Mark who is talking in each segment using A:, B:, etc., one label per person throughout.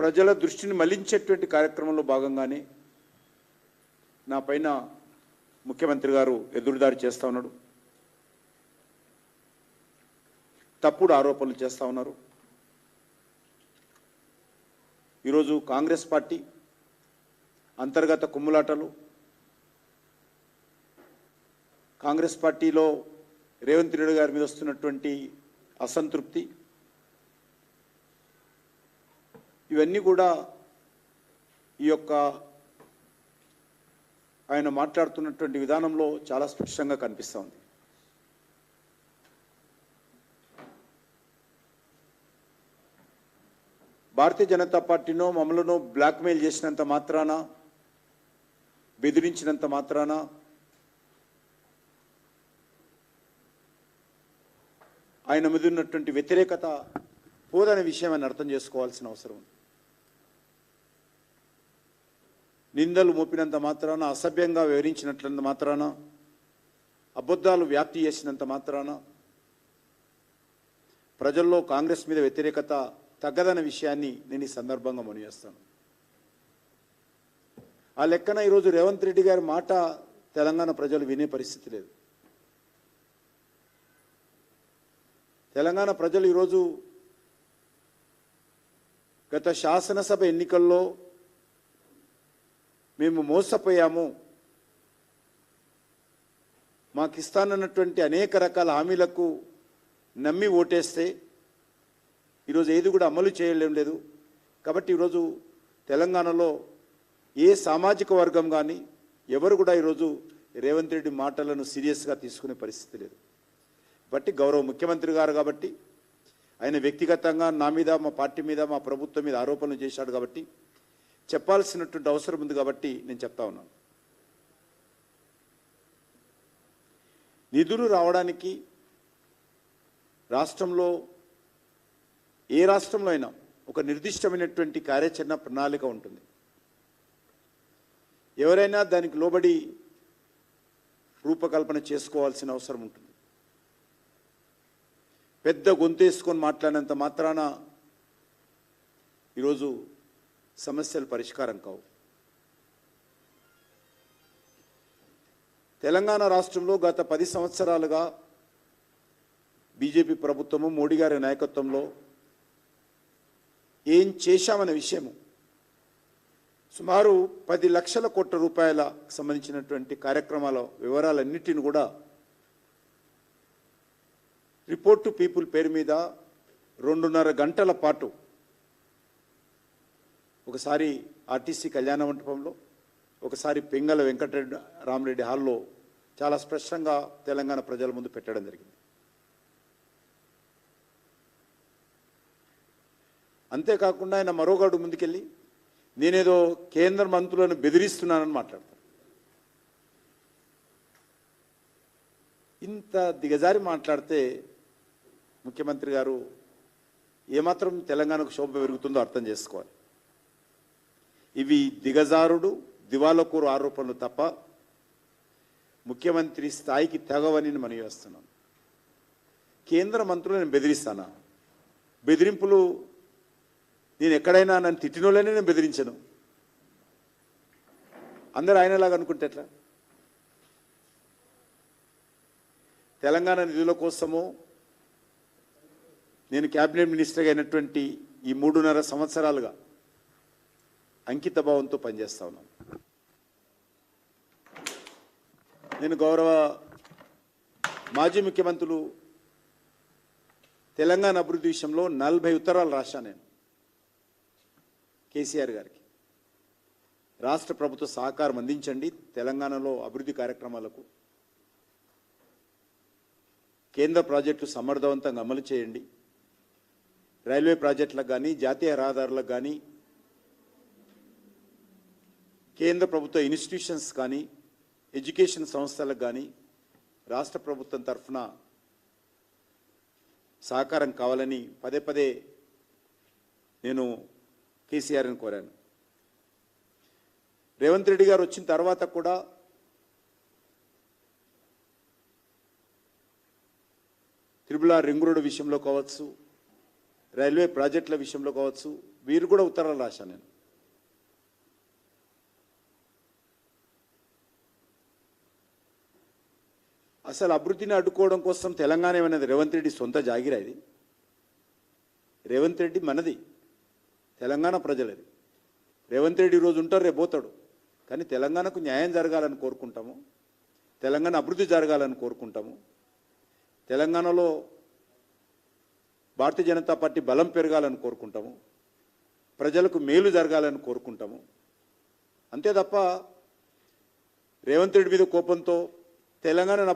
A: ప్రజల దృష్టిని మళ్లించేటువంటి కార్యక్రమంలో భాగంగానే నా పైన ముఖ్యమంత్రి గారు ఎదురుదాడి చేస్తూ ఉన్నాడు, తప్పుడు ఆరోపణలు చేస్తూ ఉన్నారు. ఈరోజు కాంగ్రెస్ పార్టీ అంతర్గత కుమ్ములాటలు, కాంగ్రెస్ పార్టీలో రేవంత్ రెడ్డి గారి మీద వస్తున్నటువంటి అసంతృప్తి, ఇవన్నీ కూడా ఈ యొక్క ఆయన మాట్లాడుతున్నటువంటి విధానంలో చాలా స్పష్టంగా కనిపిస్తూ ఉంది. భారతీయ జనతా పార్టీనో మమ్మల్ని బ్లాక్మెయిల్ చేసినంత మాత్రాన, బెదిరించినంత మాత్రాన ఆయన మీద ఉన్నటువంటి వ్యతిరేకత పోదనే విషయం అని అర్థం చేసుకోవాల్సిన అవసరం ఉంది. నిందలు మోపినంత మాత్రాన, అసభ్యంగా వివరించినట్లంత మాత్రాన, అబద్ధాలు వ్యాప్తి చేసినంత మాత్రాన ప్రజల్లో కాంగ్రెస్ మీద వ్యతిరేకత తగ్గదన్న విషయాన్ని నేను ఈ సందర్భంగా మనవిస్తాను. ఆ లెక్కన ఈరోజు రేవంత్ రెడ్డి గారి మాట తెలంగాణ ప్రజలు వినే పరిస్థితి లేదు. తెలంగాణ ప్రజలు ఈరోజు గత శాసనసభ ఎన్నికల్లో మేము మోసపోయాము, మాకు ఇస్తానన్నటువంటి అనేక రకాల హామీలకు నమ్మి ఓటేస్తే ఈరోజు ఏది కూడా అమలు చేయలేం లేదు. కాబట్టి ఈరోజు తెలంగాణలో ఏ సామాజిక వర్గం కానీ ఎవరు కూడా ఈరోజు రేవంత్ రెడ్డి మాటలను సీరియస్గా తీసుకునే పరిస్థితి లేదు. బట్టి గౌరవ ముఖ్యమంత్రి గారు కాబట్టి ఆయన వ్యక్తిగతంగా నా మీద, మా పార్టీ మీద, మా ప్రభుత్వం మీద ఆరోపణలు చేశాడు కాబట్టి చెప్పాల్సినటువంటి అవసరం ఉంది కాబట్టి నేను చెప్తా ఉన్నాను. నిధులు రావడానికి రాష్ట్రంలో, ఏ రాష్ట్రంలో అయినా ఒక నిర్దిష్టమైనటువంటి కార్యాచరణ ప్రణాళిక ఉంటుంది. ఎవరైనా దానికి లోబడి రూపకల్పన చేసుకోవాల్సిన అవసరం ఉంటుంది. పెద్ద గొంతేసుకొని మాట్లాడినంత మాత్రాన ఈరోజు సమస్యలు పరిష్కారం కావు. తెలంగాణ రాష్ట్రంలో గత 10 సంవత్సరాలుగా బీజేపీ ప్రభుత్వము, మోడీ గారి నాయకత్వంలో ఏం చేశామనే విషయము, సుమారు 10 లక్షల కోట్ల రూపాయల సంబంధించినటువంటి కార్యక్రమాల వివరాలన్నిటిని కూడా రిపోర్ట్ టు పీపుల్ పేరు మీద 2.5 గంటల పాటు ఒకసారి ఆర్టీసీ కళ్యాణ మంటపంలో, ఒకసారి పింగళ వెంకటరెడ్డి రామరెడ్డి హాల్లో చాలా స్పష్టంగా తెలంగాణ ప్రజల ముందు పెట్టడం జరిగింది. అంతేకాకుండా ఆయన మరోగాడు ముందుకెళ్ళి నేనేదో కేంద్ర మంత్రులను బెదిరిస్తున్నానని మాట్లాడతాను. ఇంత దిగజారి మాట్లాడితే ముఖ్యమంత్రి గారు ఏమాత్రం తెలంగాణకు శోభ పెరుగుతుందో అర్థం చేసుకోవాలి. ఇవి దిగజారుడు, దివాలకోరు ఆరోపణలు తప్ప ముఖ్యమంత్రి స్థాయికి తెగవని మనం చేస్తున్నాం. కేంద్ర మంత్రులను నేను బెదిరిస్తానా? బెదిరింపులు నేను ఎక్కడైనా నన్ను తిట్టినోళ్ళనే నేను బెదిరించను. అందరూ ఆయనలాగా అనుకుంటే ఎట్లా? తెలంగాణ నిధుల కోసము నేను క్యాబినెట్ మినిస్టర్గా అయినటువంటి ఈ 3.5 సంవత్సరాలుగా అంకిత భావంతో పనిచేస్తా ఉన్నాను. నేను గౌరవ మాజీ ముఖ్యమంత్రులు తెలంగాణ అభివృద్ధి విషయంలో 40 ఉత్తరాలు రాశాను నేను కేసీఆర్ గారికి. రాష్ట్ర ప్రభుత్వ సహకారం అందించండి, తెలంగాణలో అభివృద్ధి కార్యక్రమాలకు కేంద్ర ప్రాజెక్టులు సమర్థవంతంగా అమలు చేయండి, రైల్వే ప్రాజెక్టులకు కానీ, జాతీయ రహదారులకు కానీ, కేంద్ర ప్రభుత్వ ఇన్స్టిట్యూషన్స్ కానీ, ఎడ్యుకేషన్ సంస్థలకు కానీ రాష్ట్ర ప్రభుత్వం తరఫున సహకారం కావాలని పదే పదే నేను కేసీఆర్ని కోరాను. రేవంత్ రెడ్డి గారు వచ్చిన తర్వాత కూడా త్రిపుల రింగ్ రోడ్డు విషయంలో కావచ్చు, రైల్వే ప్రాజెక్టుల విషయంలో కావచ్చు, వీరు కూడా ఉత్తరాలు రాశాను నేను. అసలు అభివృద్ధిని అడ్డుకోవడం కోసం తెలంగాణ ఏమన్నది రేవంత్ రెడ్డి సొంత జాగిరా ఇది? రేవంత్ రెడ్డి మనది, తెలంగాణ ప్రజలది. రేవంత్ రెడ్డి ఈరోజు ఉంటారు, రేపు పోతాడు. కానీ తెలంగాణకు న్యాయం జరగాలని కోరుకుంటాము, తెలంగాణ అభివృద్ధి జరగాలని కోరుకుంటాము, తెలంగాణలో భారతీయ జనతా పార్టీ బలం పెరగాలని కోరుకుంటాము, ప్రజలకు మేలు జరగాలని కోరుకుంటాము. అంతే తప్ప రేవంత్ రెడ్డి మీద కోపంతో తెలంగాణను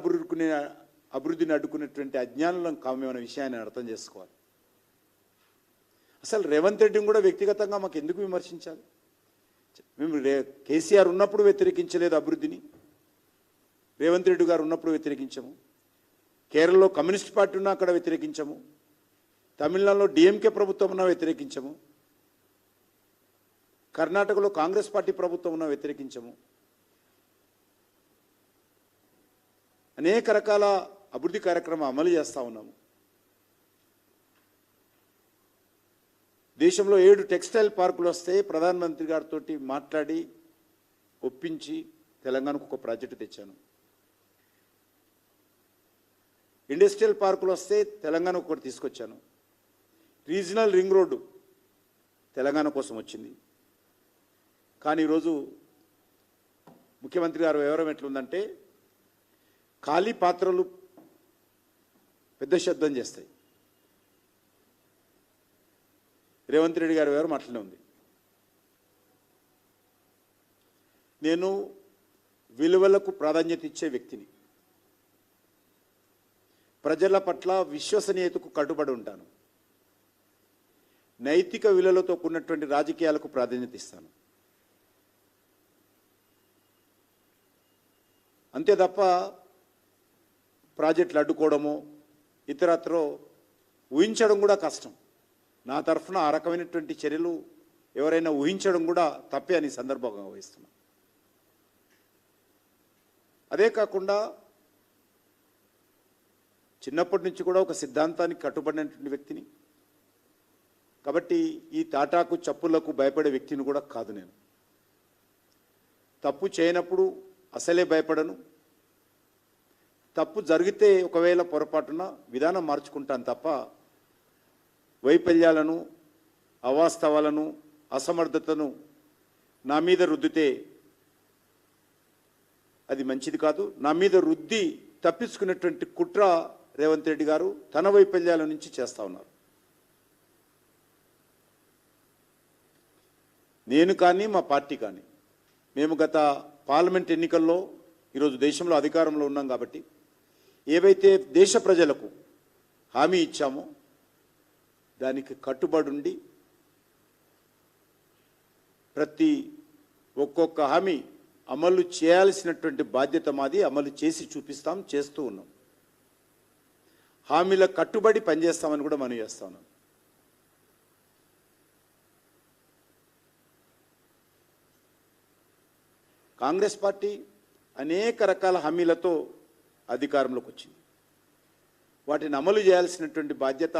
A: అభివృద్ధిని అడ్డుకునేటువంటి అజ్ఞానం కామేమన్న విషయాన్ని అర్థం చేసుకోవాలి. అసలు రేవంత్ రెడ్డిని కూడా వ్యక్తిగతంగా మాకు ఎందుకు విమర్శించాలి? మేము కేసీఆర్ ఉన్నప్పుడు వ్యతిరేకించలేదు అభివృద్ధిని, రేవంత్ రెడ్డి గారు ఉన్నప్పుడు వ్యతిరేకించాము. కేరళలో కమ్యూనిస్ట్ పార్టీ ఉన్నా అక్కడ వ్యతిరేకించాము, తమిళనాడులో డిఎంకే ప్రభుత్వం ఉన్నా వ్యతిరేకించాము, కర్ణాటకలో కాంగ్రెస్ పార్టీ ప్రభుత్వం ఉన్నా వ్యతిరేకించాము. అనేక రకాల అభివృద్ధి కార్యక్రమం అమలు చేస్తూ ఉన్నాము. దేశంలో 7 టెక్స్టైల్ పార్కులు వస్తే ప్రధానమంత్రి గారితో మాట్లాడి ఒప్పించి తెలంగాణకు ఒక ప్రాజెక్టు తెచ్చాను. ఇండస్ట్రియల్ పార్కులు వస్తే తెలంగాణకు ఒకటి తీసుకొచ్చాను. రీజనల్ రింగ్ రోడ్డు తెలంగాణ కోసం వచ్చింది. కానీ ఈరోజు ముఖ్యమంత్రి గారు వివరం ఎట్లుందంటే, ఖాళీ పాత్రలు పెద్ద శబ్దం చేస్తాయి. రేవంత్ రెడ్డి గారి వివరం అట్లనే ఉంది. నేను విలువలకు ప్రాధాన్యత ఇచ్చే వ్యక్తిని, ప్రజల పట్ల విశ్వసనీయతకు కట్టుబడి ఉంటాను, నైతిక విలువలతో కూడినటువంటి రాజకీయాలకు ప్రాధాన్యత ఇస్తాను. అంతే తప్ప ప్రాజెక్టులు అడ్డుకోవడమో ఇతరత్రో ఊహించడం కూడా కష్టం. నా తరఫున ఆ రకమైనటువంటి చర్యలు ఎవరైనా ఊహించడం కూడా తప్పే అని సందర్భంగా వహిస్తున్నాను. అదే కాకుండా చిన్నప్పటి నుంచి కూడా ఒక సిద్ధాంతానికి కట్టుబడినటువంటి వ్యక్తిని కాబట్టి ఈ తాటాకు చప్పులకు భయపడే వ్యక్తిని కూడా కాదు. నేను తప్పు చేయనప్పుడు అసలే భయపడను. తప్పు జరిగితే ఒకవేళ పొరపాటున విధానం మార్చుకుంటాను తప్ప వైఫల్యాలను, అవాస్తవాలను, అసమర్థతను నా మీద రుద్దితే అది మంచిది కాదు. నా మీద రుద్ది తప్పించుకునేటువంటి కుట్ర రేవంత్ రెడ్డి గారు తన వైఫల్యాల నుంచి చేస్తూ ఉన్నారు. నేను కానీ మా పార్టీ కానీ మేము గత పార్లమెంట్ ఎన్నికల్లో ఈరోజు దేశంలో అధికారంలో ఉన్నాం కాబట్టి ఏవైతే దేశ ప్రజలకు హామీ ఇచ్చామో దానికి కట్టుబడి ఉండి ప్రతి ఒక్కొక్క హామీ అమలు చేయాల్సినటువంటి బాధ్యత మాది. అమలు చేసి చూపిస్తాం, చేస్తూ ఉన్నాం. హామీల కట్టుబడి పనిచేస్తామని కూడా మనం చేస్తా ఉన్నాం. కాంగ్రెస్ పార్టీ అనేక రకాల హామీలతో అధికారంలోకి వచ్చింది. వాటిని అమలు చేయాల్సినటువంటి బాధ్యత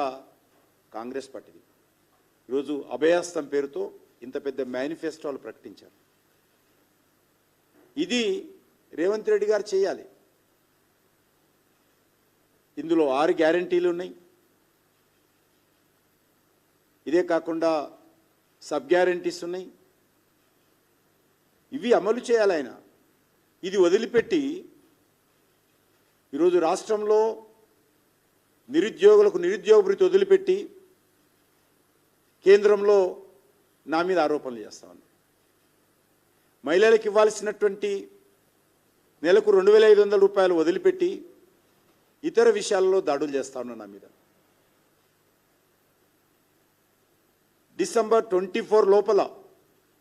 A: కాంగ్రెస్ పార్టీది. ఈరోజు అభయహస్తం పేరుతో ఇంత పెద్ద మేనిఫెస్టోలు ప్రకటించారు. ఇది రేవంత్ రెడ్డి గారు చేయాలి. ఇందులో 6 గ్యారంటీలు ఉన్నాయి. ఇదే కాకుండా సబ్ గ్యారంటీస్ ఉన్నాయి. ఇవి అమలు చేయాలి ఆయన. ఇది వదిలిపెట్టి ఈరోజు రాష్ట్రంలో నిరుద్యోగులకు నిరుద్యోగ భృతి వదిలిపెట్టి కేంద్రంలో నా మీద ఆరోపణలు చేస్తాను. మహిళలకు ఇవ్వాల్సినటువంటి నెలకు 2,500 రూపాయలు వదిలిపెట్టి ఇతర విషయాల్లో దాడులు చేస్తా ఉన్నా నా మీద. డిసెంబర్ 24 లోపల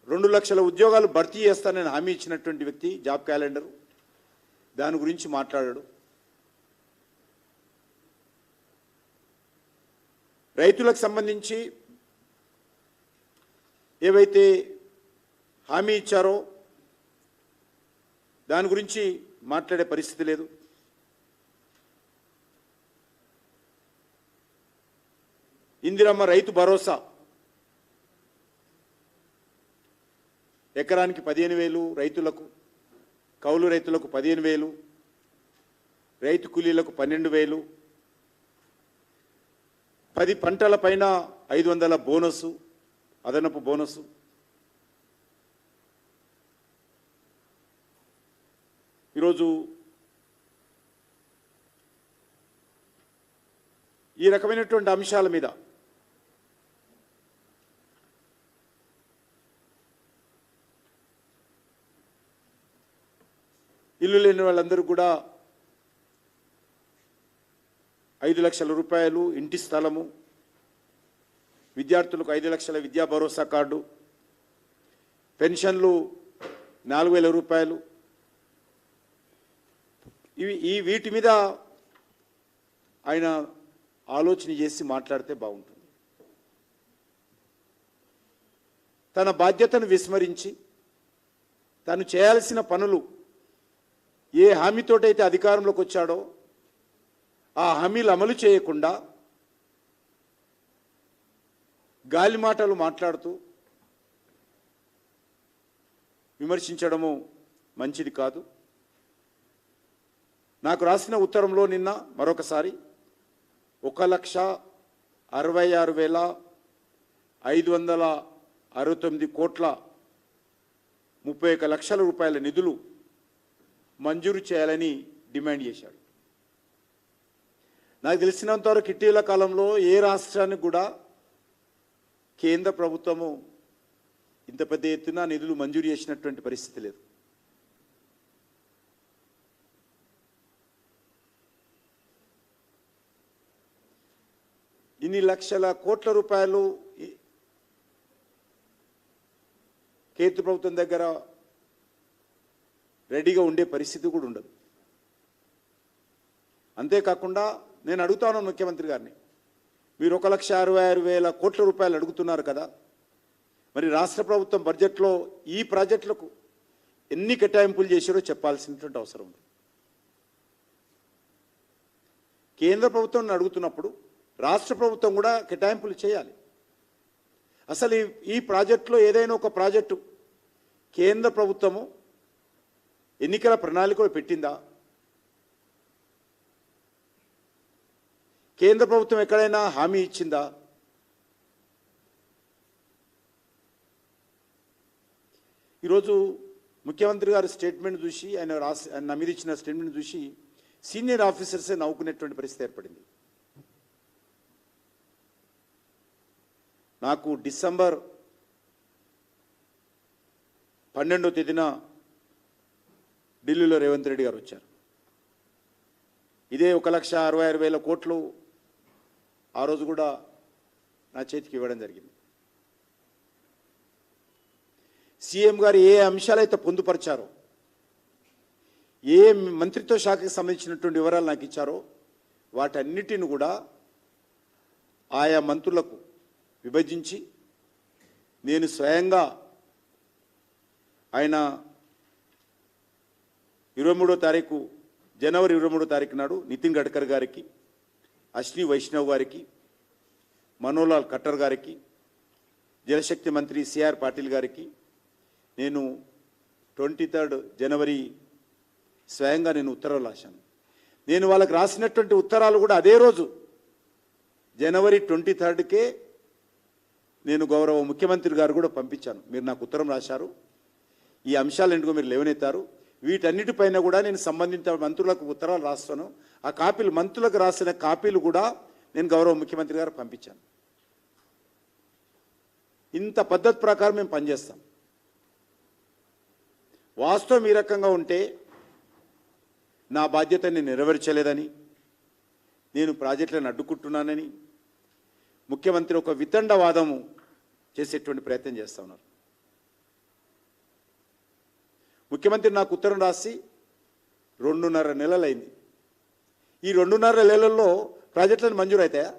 A: 2 లక్షల ఉద్యోగాలు భర్తీ చేస్తానని హామీ ఇచ్చినటువంటి వ్యక్తి జాబ్ క్యాలెండర్ దాని గురించి మాట్లాడాడు. రైతులకు సంబంధించి ఏవైతే హామీ ఇచ్చారో దాని గురించి మాట్లాడే పరిస్థితి లేదు. ఇందిరమ్మ రైతు భరోసా ఎకరానికి 15,000 రైతులకు, కౌలు రైతులకు 15,000, రైతు కూలీలకు 12,000, 10 పంటల పైన 500 బోనసు, అదనపు బోనసు. ఈరోజు ఈ రకమైనటువంటి అంశాల మీద ఇల్లు లేని వాళ్ళందరూ కూడా 5 లక్షల రూపాయలు ఇంటి స్థలము, విద్యార్థులకు 5 లక్షల విద్యా భరోసా కార్డు, పెన్షన్లు 4,000 రూపాయలు. వీటి మీద ఆయన ఆలోచన చేసి మాట్లాడితే బాగుంటుంది. తన బాధ్యతను విస్మరించి తను చేయాల్సిన పనులు ఏ హామీతోటైతే అధికారంలోకి వచ్చాడో ఆ హామీలు అమలు చేయకుండా గాలి మాటలు మాట్లాడుతూ విమర్శించడము మంచిది కాదు. నాకు రాసిన ఉత్తరంలో నిన్న మరొకసారి 1,66,569 కోట్ల 31 లక్షల రూపాయల నిధులు మంజూరు చేయాలని డిమాండ్ చేశాడు. నాకు తెలిసినంతవరకు ఇటీవల కాలంలో ఏ రాష్ట్రానికి కూడా కేంద్ర ప్రభుత్వము ఇంత పెద్ద ఎత్తున నిధులు మంజూరు చేసినటువంటి పరిస్థితి లేదు. ఇన్ని లక్షల కోట్ల రూపాయలు కేంద్ర ప్రభుత్వం దగ్గర రెడీగా ఉండే పరిస్థితి కూడా ఉండదు. అంతేకాకుండా నేను అడుగుతాను ముఖ్యమంత్రి గారిని, మీరు 1,66,000 కోట్ల రూపాయలు అడుగుతున్నారు కదా, మరి రాష్ట్ర ప్రభుత్వం బడ్జెట్లో ఈ ప్రాజెక్టులకు ఎన్ని కేటాయింపులు చేశారో చెప్పాల్సినటువంటి అవసరం ఉంది. కేంద్ర ప్రభుత్వం అడుగుతున్నప్పుడు రాష్ట్ర ప్రభుత్వం కూడా కేటాయింపులు చేయాలి. అసలు ఈ ప్రాజెక్టులో ఏదైనా ఒక ప్రాజెక్టు కేంద్ర ప్రభుత్వము ఎన్నికల ప్రణాళికలో పెట్టిందా? కేంద్ర ప్రభుత్వం ఎక్కడైనా హామీ ఇచ్చిందా? ఈరోజు ముఖ్యమంత్రి గారి స్టేట్మెంట్ చూసి ఆయన నా మీద ఇచ్చిన స్టేట్మెంట్ చూసి సీనియర్ ఆఫీసర్సే నవ్వుకునేటువంటి పరిస్థితి ఏర్పడింది. నాకు డిసెంబర్ 12వ తేదీన ఢిల్లీలో రేవంత్ రెడ్డి గారు వచ్చారు. ఇదే 1,66,000 కోట్లు ఆ రోజు కూడా నా చేతికి ఇవ్వడం జరిగింది. సీఎం గారు ఏ అంశాలైతే పొందుపరిచారో, ఏ మంత్రిత్వ శాఖకి సంబంధించినటువంటి వివరాలు నాకు ఇచ్చారో వాటన్నిటిని కూడా ఆయా మంత్రులకు విభజించి నేను స్వయంగా ఆయన 23వ తారీఖు జనవరి 23వ తారీఖు నాడు నితిన్ గడ్కరీ గారికి, అశ్విని వైష్ణవ్ గారికి, మనోలాల్ ఖట్టర్ గారికి, జలశక్తి మంత్రి సిఆర్ పాటిల్ గారికి నేను 23 జనవరి స్వయంగా నేను ఉత్తరాలు రాశాను. నేను వాళ్ళకి రాసినటువంటి ఉత్తరాలు కూడా అదే రోజు జనవరి 23కే నేను గౌరవ ముఖ్యమంత్రి గారు కూడా పంపించాను. మీరు నాకు ఉత్తరం రాశారు, ఈ అంశాలు ఎందుకో మీరు లేవనెత్తారు, వీటన్నిటిపైన కూడా నేను సంబంధిత మంత్రులకు ఉత్తరాలు రాస్తాను. ఆ కాపీలు మంత్రులకు రాసిన కాపీలు కూడా నేను గౌరవ ముఖ్యమంత్రి గారు పంపించాను. ఇంత పద్ధతి ప్రకారం మేము పనిచేస్తాం. వాస్తవం ఈ రకంగా ఉంటే నా బాధ్యతని నెరవేర్చలేదని, నేను ప్రాజెక్టులను అడ్డుకుంటున్నానని ముఖ్యమంత్రి ఒక వితండవాదము చేసేటువంటి ప్రయత్నం చేస్తూ ఉన్నారు. ముఖ్యమంత్రి నాకు ఉత్తరం రాసి 2.5 నెలలైంది. ఈ 2.5 నెలల్లో ప్రాజెక్టులను మంజూరు అవుతాయా?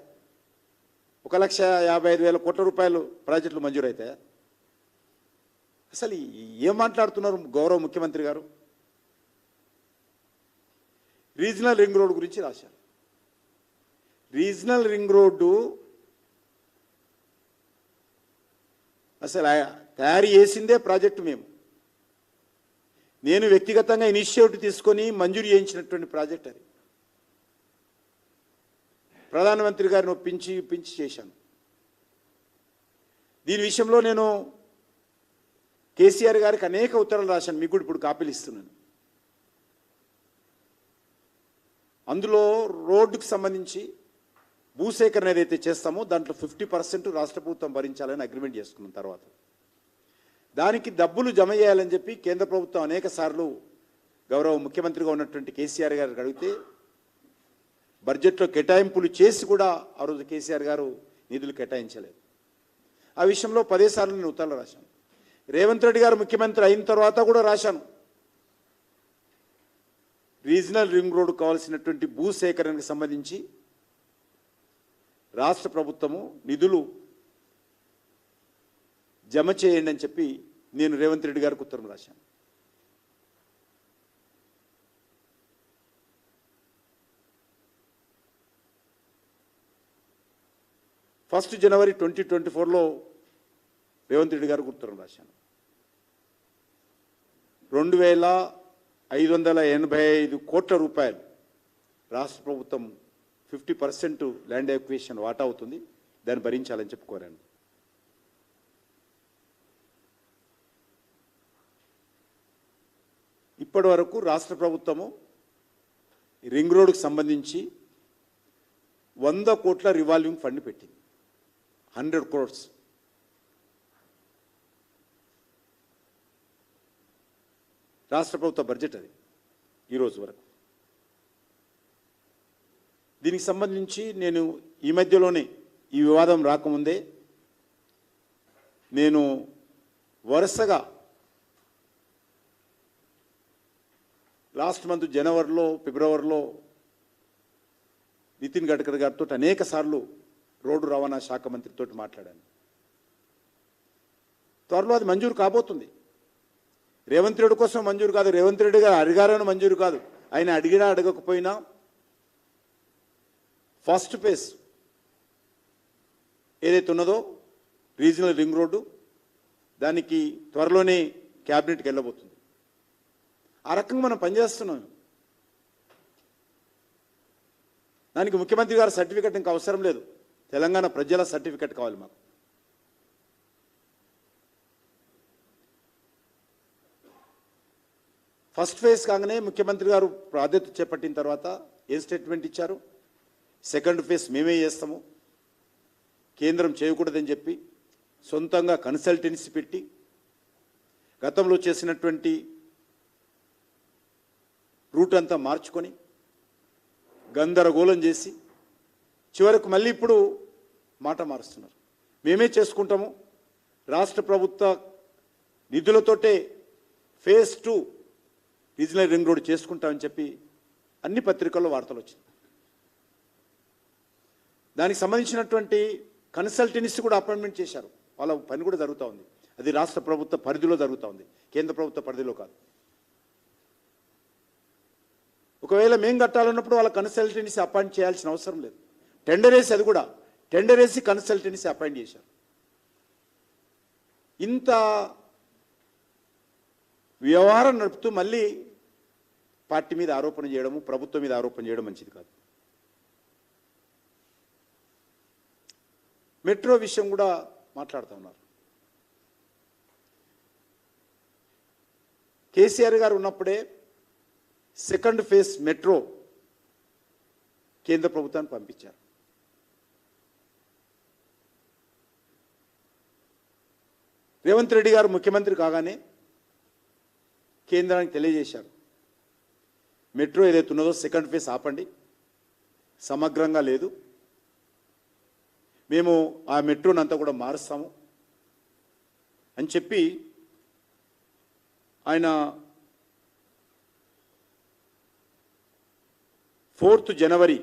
A: 1,55,000 కోట్ల రూపాయలు ప్రాజెక్టులు మంజూరు అవుతాయా? అసలు ఏం మాట్లాడుతున్నారు గౌరవ ముఖ్యమంత్రి గారు? రీజనల్ రింగ్ రోడ్ గురించి రాశారు. రీజనల్ రింగ్ రోడ్డు అసలు తయారు చేసిందే ప్రాజెక్టు మేము. నేను వ్యక్తిగతంగా ఇనిషియేటివ్ తీసుకొని మంజూరు చేయించినటువంటి ప్రాజెక్ట్ అది. ప్రధానమంత్రి గారిని ఒప్పించి చేశాను. దీని విషయంలో నేను కేసీఆర్ గారికి అనేక ఉత్తరాలు రాశాను, మీకు కూడా ఇప్పుడు కాపీలు ఇస్తున్నాను. అందులో రోడ్డుకు సంబంధించి భూసేకరణ ఏదైతే చేస్తామో దాంట్లో 50% రాష్ట్ర ప్రభుత్వం భరించాలని అగ్రిమెంట్ చేసుకున్న తర్వాత దానికి డబ్బులు జమ చేయాలని చెప్పి కేంద్ర ప్రభుత్వం అనేక సార్లు గౌరవ ముఖ్యమంత్రిగా ఉన్నటువంటి కేసీఆర్ గారికి అడిగితే బడ్జెట్లో కేటాయింపులు చేసి కూడా ఆ రోజు కేసీఆర్ గారు నిధులు కేటాయించలేదు. ఆ విషయంలో 10 సార్లు నేను ఉత్తరాలు రాశాను. రేవంత్ రెడ్డి గారు ముఖ్యమంత్రి అయిన తర్వాత కూడా రాశాను. రీజనల్ రింగ్ రోడ్డు కావాల్సినటువంటి భూసేకరణకు సంబంధించి రాష్ట్ర ప్రభుత్వము నిధులు జమ చేయండి అని చెప్పి నేను రేవంత్ రెడ్డి గారికి ఉత్తరం రాశాను. జనవరి 2024లో రేవంత్ రెడ్డి గారికి ఉత్తరం రాశాను. 2585 కోట్ల రూపాయలు రాష్ట్ర ప్రభుత్వం 50% ల్యాండ్ ఎక్విజిషన్ వాటా అవుతుంది, దాన్ని భరించాలని చెప్పి కోరాను. ఇప్పటి వరకు రాష్ట్ర ప్రభుత్వము రింగ్ రోడ్డుకు సంబంధించి 100 కోట్ల రివాల్వింగ్ ఫండ్ పెట్టింది. 100 crores. రాష్ట్ర ప్రభుత్వ బడ్జెట్ అది ఈరోజు వరకు. దీనికి సంబంధించి నేను ఈ మధ్యలోనే ఈ వివాదం రాకముందే నేను వరుసగా లాస్ట్ మంత్ జనవరిలో ఫిబ్రవరిలో నితిన్ గడ్కరీ గారితో అనేక సార్లు రోడ్డు రవాణా శాఖ మంత్రితో మాట్లాడాను. త్వరలో అది మంజూరు కాబోతుంది. రేవంత్ రెడ్డి కోసం మంజూరు కాదు, రేవంత్ రెడ్డి గారు అడిగారని మంజూరు కాదు. ఆయన అడిగినా అడగకపోయినా ఫస్ట్ ఫేజ్ ఏదైతే ఉన్నదో రీజనల్ రింగ్ రోడ్డు దానికి త్వరలోనే క్యాబినెట్కి వెళ్ళబోతుంది. ఆ రకంగా మనం పనిచేస్తున్నాం. దానికి ముఖ్యమంత్రి గారి సర్టిఫికెట్ ఇంకా అవసరం లేదు, తెలంగాణ ప్రజల సర్టిఫికెట్ కావాలి మాకు. ఫస్ట్ ఫేజ్ కాగానే ముఖ్యమంత్రి గారు బాధ్యత చేపట్టిన తర్వాత ఏం స్టేట్మెంట్ ఇచ్చారు? సెకండ్ ఫేజ్ మేమే చేస్తాము, కేంద్రం చేయకూడదని చెప్పి సొంతంగా కన్సల్టెన్సీ పెట్టి గతంలో చేసినటువంటి రూట్ అంతా మార్చుకొని గందరగోళం చేసి చివరకు మళ్ళీ ఇప్పుడు మాట మారుస్తున్నారు. మేమే చేసుకుంటాము, రాష్ట్ర ప్రభుత్వ నిధులతోటే ఫేజ్ 2 రీజనల్ రింగ్ రోడ్ చేసుకుంటామని చెప్పి అన్ని పత్రికల్లో వార్తలు వచ్చింది. దానికి సంబంధించినటువంటి కన్సల్టెన్సీ కూడా అపాయింట్మెంట్ చేశారు. వాళ్ళ పని కూడా జరుగుతూ ఉంది. అది రాష్ట్ర ప్రభుత్వ పరిధిలో జరుగుతూ ఉంది, కేంద్ర ప్రభుత్వ పరిధిలో కాదు. ఒకవేళ మేము కట్టాలన్నప్పుడు వాళ్ళ కన్సల్టెన్సీ అపాయింట్ చేయాల్సిన అవసరం లేదు. టెండర్ వేసి, అది కూడా టెండర్ వేసి కన్సల్టెన్సీ అపాయింట్ చేశారు. ఇంత వ్యవహారం నడుపుతూ మళ్ళీ పార్టీ మీద ఆరోపణ చేయడము, ప్రభుత్వం మీద ఆరోపణ చేయడం మంచిది కాదు. మెట్రో విషయం కూడా మాట్లాడుతూ ఉన్నారు. కేసీఆర్ గారు ఉన్నప్పుడే సెకండ్ ఫేజ్ మెట్రో కేంద్ర ప్రభుత్వాన్ని పంపించారు. రేవంత్ రెడ్డి గారు ముఖ్యమంత్రి కాగానే కేంద్రానికి తెలియజేశారు, మెట్రో ఏదైతే ఉన్నదో సెకండ్ ఫేజ్ ఆపండి, సమగ్రంగా లేదు, మేము ఆ మెట్రోని అంతా కూడా మారుస్తాము అని చెప్పి ఆయన 4th జనవరి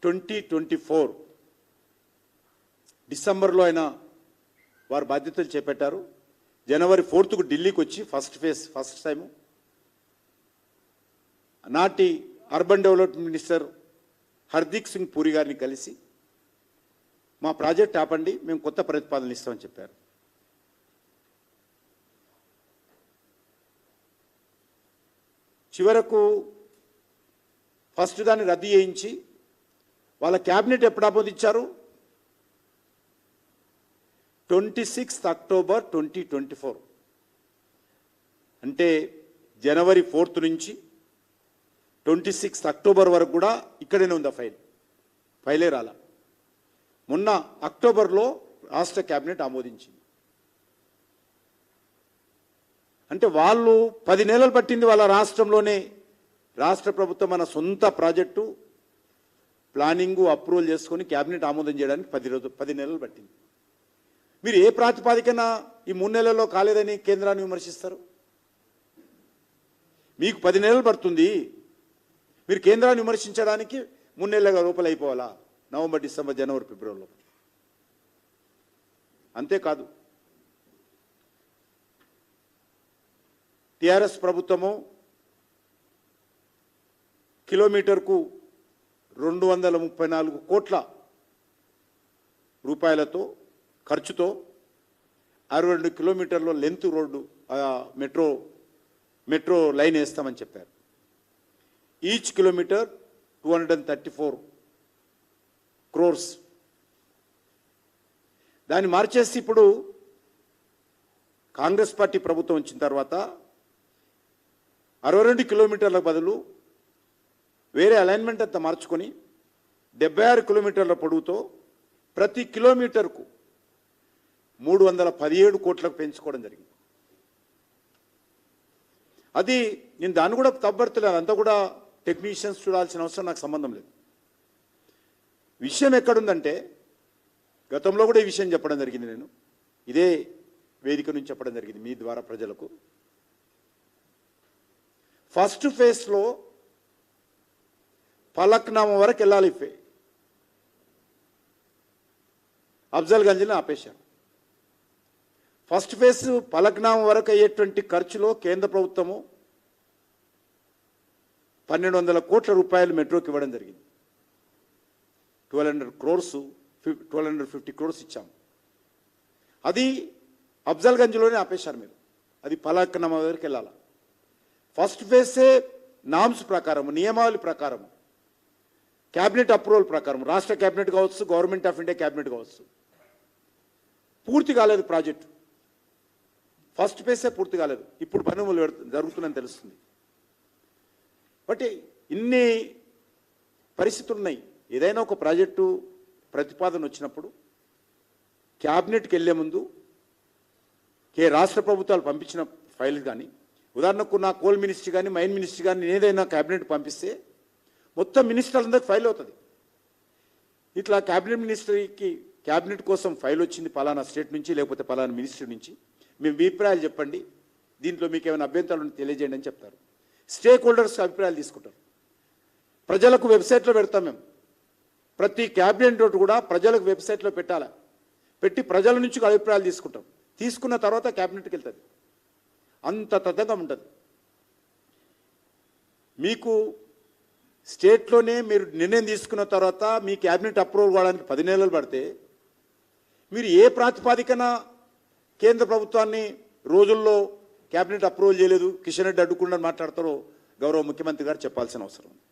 A: 2024 డిసెంబర్లో ఆయన వారు బాధ్యతలు చేపట్టారు. జనవరి 4th ఢిల్లీకి వచ్చి ఫస్ట్ టైం నాటి urban development minister Hardeep Singh puri గారిని కలిసి మా ప్రాజెక్ట్ ఆపండి, మేము కొత్త ప్రతిపాదనలు ఇస్తామని చెప్పారు. చివరకు ఫస్ట్ దాన్ని రద్దు చేయించి వాళ్ళ క్యాబినెట్ ఎప్పుడు ఆమోదించారు? 26 అక్టోబర్ 2024, అంటే జనవరి 4 నుంచి 26 అక్టోబర్ వరకు కూడా ఇక్కడనే ఉంది ఆ ఫైలే రాలా. మొన్న అక్టోబర్లో రాష్ట్ర క్యాబినెట్ ఆమోదించింది. అంటే వాళ్ళు 10 నెలలు పట్టింది వాళ్ళ రాష్ట్రంలోనే రాష్ట్ర ప్రభుత్వం మన సొంత ప్రాజెక్టు ప్లానింగు అప్రూవల్ చేసుకొని క్యాబినెట్ ఆమోదం చేయడానికి 10 నెలలు పట్టింది. మీరు ఏ ప్రాతిపాదికన ఈ 3 నెలల్లో కాలేదని కేంద్రాన్ని విమర్శిస్తారు? మీకు 10 నెలలు పడుతుంది, మీరు కేంద్రాన్ని విమర్శించడానికి 3 నెలల లోపల అయిపోవాలా? నవంబర్, డిసెంబర్, జనవరి, ఫిబ్రవరిలో. అంతేకాదు, టిఆర్ఎస్ ప్రభుత్వము కిలోమీటర్కు 234 కోట్ల రూపాయలతో ఖర్చుతో 62 కిలోమీటర్ల లెంత్ రోడ్డు మెట్రో లైన్ వేస్తామని చెప్పారు. Each kilometre 234 crores. దాన్ని మార్చేసి ఇప్పుడు కాంగ్రెస్ పార్టీ ప్రభుత్వం వచ్చిన తర్వాత 62 కిలోమీటర్ల బదులు వేరే అలైన్మెంట్ అంతా మార్చుకొని 76 కిలోమీటర్ల పొడవుతో ప్రతి కిలోమీటర్కు 317 కోట్లకు పెంచుకోవడం జరిగింది. అది నేను దాన్ని కూడా తప్పబడతలేదు, అంతా కూడా టెక్నీషియన్స్ చూడాల్సిన అవసరం నాకు సంబంధం లేదు. విషయం ఎక్కడుందంటే, గతంలో కూడా ఈ విషయం చెప్పడం జరిగింది, నేను ఇదే వేదిక నుంచి చెప్పడం జరిగింది మీ ద్వారా ప్రజలకు. ఫస్ట్ ఫేజ్లో ఫలక్నామా వరకు వెళ్ళాలి, అఫ్జల్గంజ్ని ఆపేశారు. ఫస్ట్ ఫేజ్ ఫలక్నామా వరకు అయ్యేటువంటి ఖర్చులో కేంద్ర ప్రభుత్వము 1200 కోట్ల రూపాయలు మెట్రోకి ఇవ్వడం జరిగింది. 1250 crores ఇచ్చాము. అది అఫ్జల్గంజ్లోనే ఆపేశారు మీరు. అది ఫలక్నామా వరకు వెళ్ళాలి. ఫస్ట్ ఫేజే నామ్స్ ప్రకారం, నియమావళి ప్రకారం, క్యాబినెట్ అప్రూవల్ ప్రకారం, రాష్ట్ర క్యాబినెట్ కావచ్చు, గవర్నమెంట్ ఆఫ్ ఇండియా క్యాబినెట్ కావచ్చు, పూర్తి కాలేదు ప్రాజెక్టు. ఫస్ట్ ఫేజే పూర్తి కాలేదు. ఇప్పుడు పనులు జరుగుతుందని తెలుస్తుంది. బట్ ఇన్ని పరిస్థితులు ఉన్నాయి. ఏదైనా ఒక ప్రాజెక్టు ప్రతిపాదన వచ్చినప్పుడు క్యాబినెట్కి వెళ్ళే ముందు రాష్ట్ర ప్రభుత్వాలు పంపించిన ఫైల్ కానీ, ఉదాహరణకు నా కోల్ మినిస్ట్రీ కానీ, మైన్ మినిస్ట్రీ కానీ ఏదైనా క్యాబినెట్ పంపిస్తే మొత్తం మినిస్టర్లందరికీ ఫైల్ అవుతుంది. ఇట్లా క్యాబినెట్ మినిస్ట్రీకి క్యాబినెట్ కోసం ఫైల్ వచ్చింది పలానా స్టేట్ నుంచి, లేకపోతే పలానా మినిస్ట్రీ నుంచి, మేము అభిప్రాయాలు చెప్పండి, దీంట్లో మీకు ఏమైనా అభ్యంతరాలు తెలియజేయండి అని చెప్తారు. స్టేక్ హోల్డర్స్ అభిప్రాయాలు తీసుకుంటారు. ప్రజలకు వెబ్సైట్లో పెడతాం మేము. ప్రతి క్యాబినెట్ నోటు కూడా ప్రజలకు వెబ్సైట్లో పెట్టాలి. పెట్టి ప్రజల నుంచి అభిప్రాయాలు తీసుకుంటాం. తీసుకున్న తర్వాత క్యాబినెట్కి వెళ్తుంది. అంత తతంగం ఉంటుంది. మీకు స్టేట్లోనే మీరు నిర్ణయం తీసుకున్న తర్వాత మీ క్యాబినెట్ అప్రూవల్ కావడానికి 10 నెలలు పడితే, మీరు ఏ ప్రాతిపాదికన కేంద్ర ప్రభుత్వాన్ని రోజుల్లో క్యాబినెట్ అప్రూవల్ చేయలేదు, కిషన్ రెడ్డి అడ్డుకుండా మాట్లాడతారో గౌరవ ముఖ్యమంత్రి గారు చెప్పాల్సిన అవసరం ఉంది.